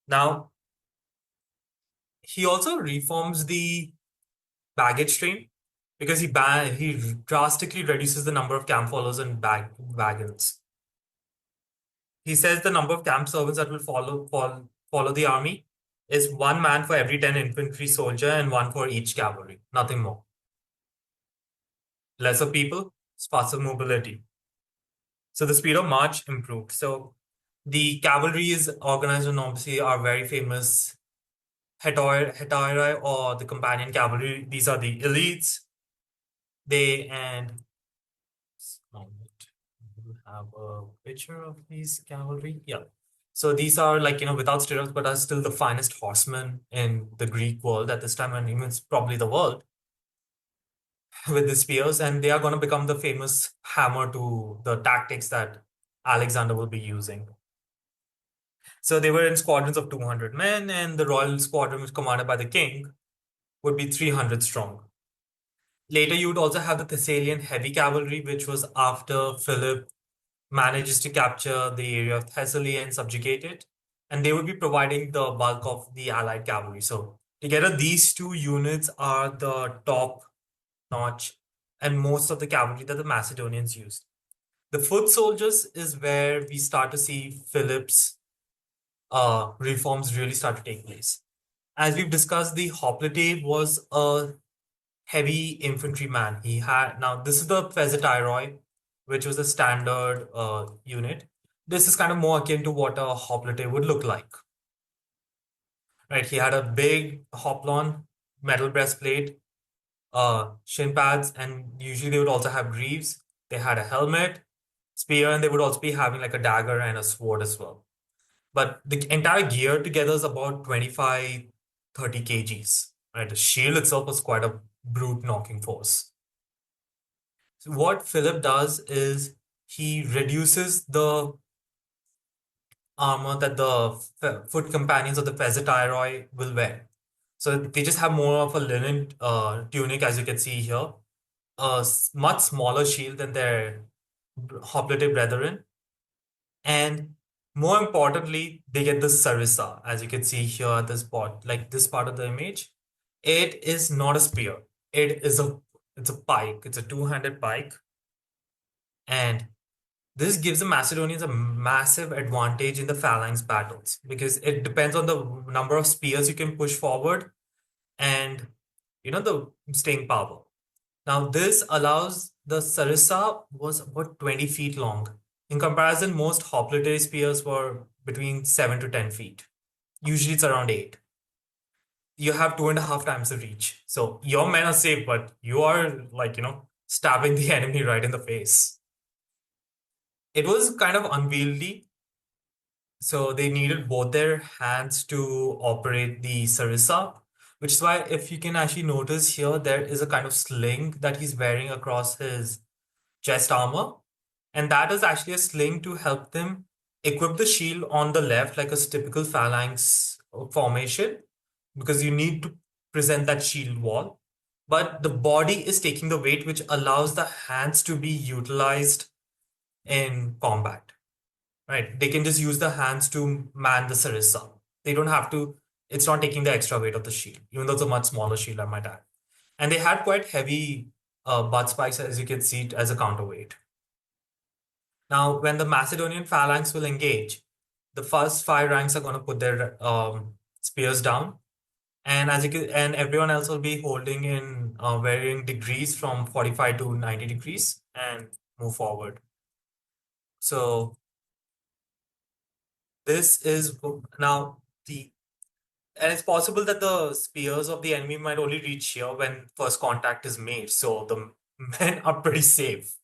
Now, he also reforms the baggage train because he drastically reduces the number of camp followers and wagons. He says the number of camp servants that will follow the army is one man for every 10 infantry soldier and one for each cavalry, nothing more. Lesser people, faster mobility. So the speed of march improved. So the cavalry is organized and obviously our very famous Hetairai or the companion cavalry. These are the elites. They and you have a picture of these cavalry. Yeah. So these are like, without stirrups, but are still the finest horsemen in the Greek world at this time, and even probably the world with the spears. And they are going to become the famous hammer to the tactics that Alexander will be using. So they were in squadrons of 200 men, and the royal squadron, which commanded by the king, would be 300 strong. Later, you would also have the Thessalian heavy cavalry, which was after Philip manages to capture the area of Thessaly and subjugate it. And they would be providing the bulk of the allied cavalry. So, together, these two units are the top notch and most of the cavalry that the Macedonians used. The foot soldiers is where we start to see Philip's reforms really start to take place. As we've discussed, the hoplite was a heavy infantryman. He had now this is the Pheasantyroi, which was a standard unit. This is kind of more akin to what a hoplite would look like. Right? He had a big hoplon, metal breastplate, shin pads, and usually they would also have greaves. They had a helmet, spear, and they would also be having like a dagger and a sword as well. But the entire gear together is about 25, 30 kgs. Right? The shield itself was quite a brute knocking force. So what Philip does is he reduces the armor that the foot companions of the Pheasantyroi will wear. So they just have more of a linen tunic, as you can see here, a much smaller shield than their hoplite brethren, and more importantly, they get the sarissa, as you can see here at this part, like this part of the image. It is not a spear. It's a pike. It's a two-handed pike, and this gives the Macedonians a massive advantage in the phalanx battles because it depends on the number of spears you can push forward and the staying power. Now this allows the sarissa was about 20 feet long. In comparison, most hoplite spears were between 7 to 10 feet. Usually it's around 8. You have 2.5 times the reach. So your men are safe, but you are like, stabbing the enemy right in the face. It was kind of unwieldy. So they needed both their hands to operate the sarissa, which is why if you can actually notice here, there is a kind of sling that he's wearing across his chest armor. And that is actually a sling to help them equip the shield on the left, like a typical phalanx formation, because you need to present that shield wall. But the body is taking the weight, which allows the hands to be utilized in combat, right? They can just use the hands to man the sarissa. They don't have to, it's not taking the extra weight of the shield, even though it's a much smaller shield, I might add. And they had quite heavy butt spikes, as you can see, as a counterweight. Now, when the Macedonian phalanx will engage, the first five ranks are going to put their spears down, and and everyone else will be holding in varying degrees from 45 to 90 degrees and move forward. So this is now the and it's possible that the spears of the enemy might only reach here when first contact is made. So the men are pretty safe.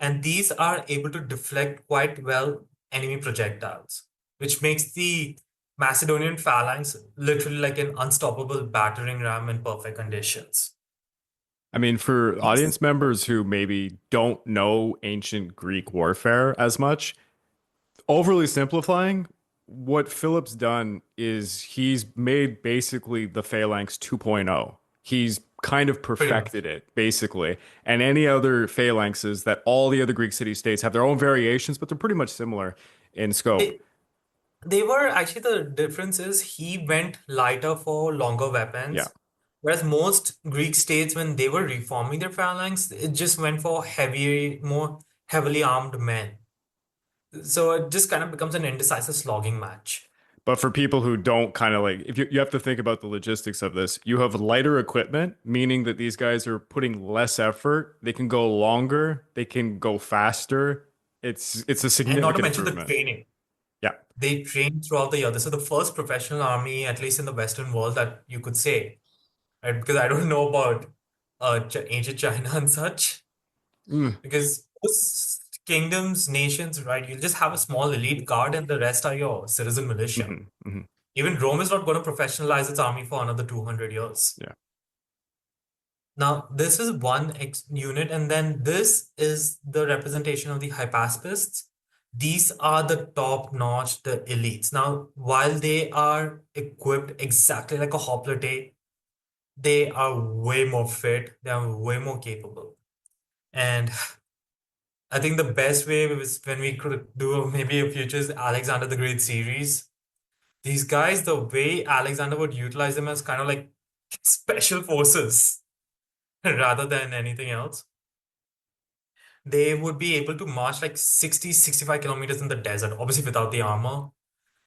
And these are able to deflect quite well enemy projectiles, which makes the Macedonian phalanx literally like an unstoppable battering ram in perfect conditions. I mean, for Yes. audience members who maybe don't know ancient Greek warfare as much, overly simplifying, what Philip's done is he's made basically the Phalanx 2.0. He's kind of Pretty much. perfected it, basically. And any other phalanxes that all the other Greek city states have their own variations, but they're pretty much similar in scope. They, They were actually, the difference is he went lighter for longer Yeah. weapons, whereas most Greek states, when they were reforming their phalanx, it just went for more heavily armed men. So it just kind of becomes an indecisive slogging match. But for people who don't kind of like, if you have to think about the logistics of this, you have lighter equipment, meaning that these guys are putting less effort. They can go longer, they can go faster. It's a And not to significant mention the improvement. training. Yeah. They trained throughout the year. This is the first professional army, at least in the Western world, that you could say, right? Because I don't know about ancient China and such. Mm. Because most kingdoms, nations, right, you'll just have a small elite guard and the rest are your citizen militia. Hmm. Hmm. Even Rome is not going to professionalize its army for another 200 years. Yeah. Now, this is one unit, and then this is the representation of the hypaspists. These are the top notch, the elites. Now, while they are equipped exactly like a hoplite, they are way more fit, they are way more capable. And I think the best way was when we could do maybe a future Alexander the Great series. These guys, the way Alexander would utilize them as kind of like special forces rather than anything else. They would be able to march like 60, 65 kilometers in the desert, obviously without the armor.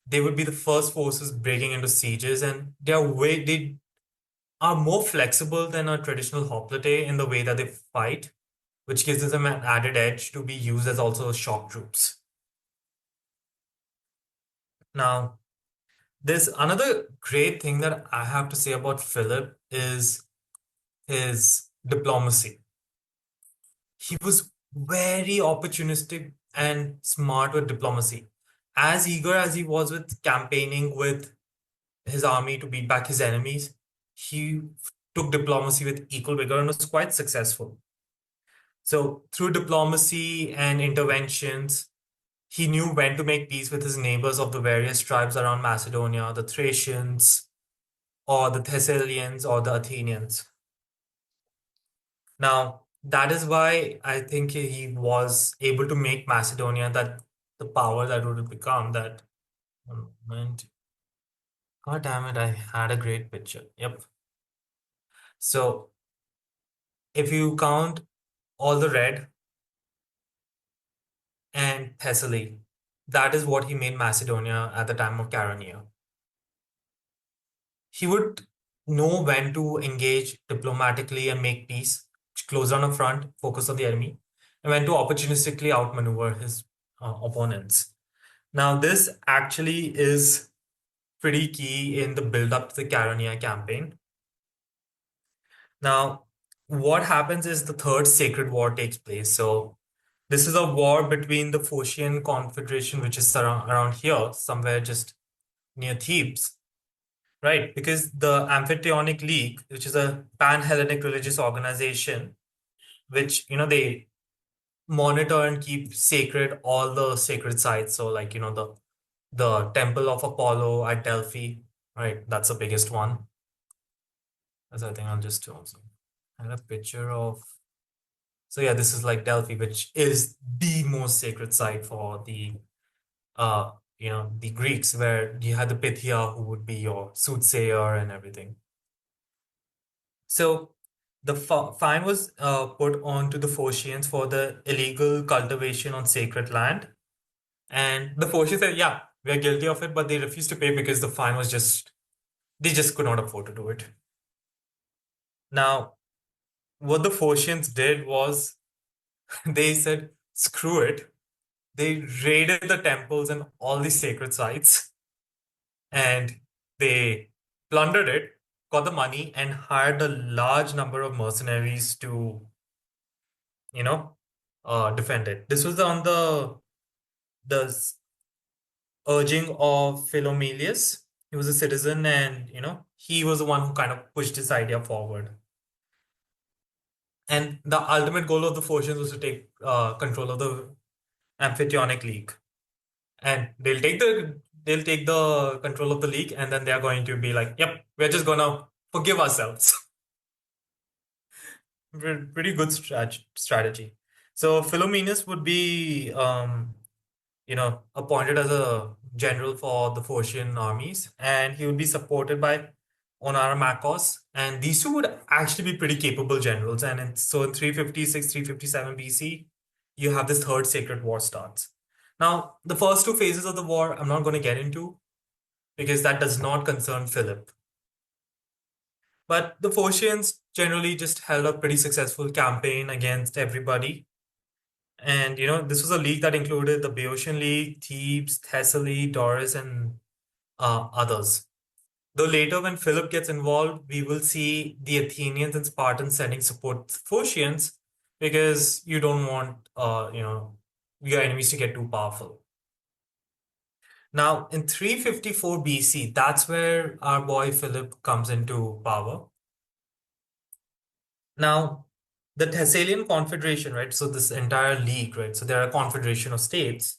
They would be the first forces breaking into sieges, and they are more flexible than a traditional hoplite in the way that they fight, which gives them an added edge to be used as also shock troops. Now, there's another great thing that I have to say about Philip is his diplomacy. He was very opportunistic and smart with diplomacy. As eager as he was with campaigning with his army to beat back his enemies, he took diplomacy with equal vigor and was quite successful. So, through diplomacy and interventions, he knew when to make peace with his neighbors of the various tribes around Macedonia, the Thracians, or the Thessalians, or the Athenians. Now, that is why I think he was able to make Macedonia that the power that would become that. One moment. God damn it, I had a great picture. Yep. So if you count all the red and Thessaly, that is what he made Macedonia at the time of Charoneia. He would know when to engage diplomatically and make peace, close down a front, focus on the enemy, and when to opportunistically outmaneuver his opponents. Now, this actually is pretty key in the build up to the Caronia campaign. Now, what happens is the Third Sacred War takes place. So, this is a war between the Phocian Confederation, which is around here, somewhere just near Thebes, right? Because the Amphictyonic League, which is a pan-Hellenic religious organization, which, they monitor and keep sacred all the sacred sites. So, like, the Temple of Apollo at Delphi, right? That's the biggest one. As I think I'll just also add a picture of. So yeah, this is like Delphi, which is the most sacred site for uh the Greeks, where you had the Pythia, who would be your soothsayer and everything. So the fine was put on to the Phocians for the illegal cultivation on sacred land, and the Phocians said, "Yeah, we are guilty of it," but they refused to pay because the fine was just they just could not afford to do it. Now, what the Phocians did was they said, screw it. They raided the temples and all the sacred sites, and they plundered it, got the money, and hired a large number of mercenaries to, you know, defend it. This was on the urging of Philomelius. He was a citizen, and he was the one who kind of pushed this idea forward. And the ultimate goal of the Phocians was to take control of the Amphictyonic League, and they'll take the control of the league, and then they're going to be like, "Yep, we're just gonna forgive ourselves." Pretty good strategy. So Philomenes would be, appointed as a general for the Phocian armies, and he would be supported by Onaramakos, and these two would actually be pretty capable generals. And so in 356, 357 BC, you have this third sacred war starts. Now, the first two phases of the war, I'm not going to get into because that does not concern Philip. But the Phocians generally just held a pretty successful campaign against everybody. And, this was a league that included the Boeotian League, Thebes, Thessaly, Doris, and others. Though later, when Philip gets involved, we will see the Athenians and Spartans sending support to Phocians because you don't want, your enemies to get too powerful. Now, in 354 BC, that's where our boy Philip comes into power. Now, the Thessalian Confederation, right? So this entire league, right? So they're a confederation of states.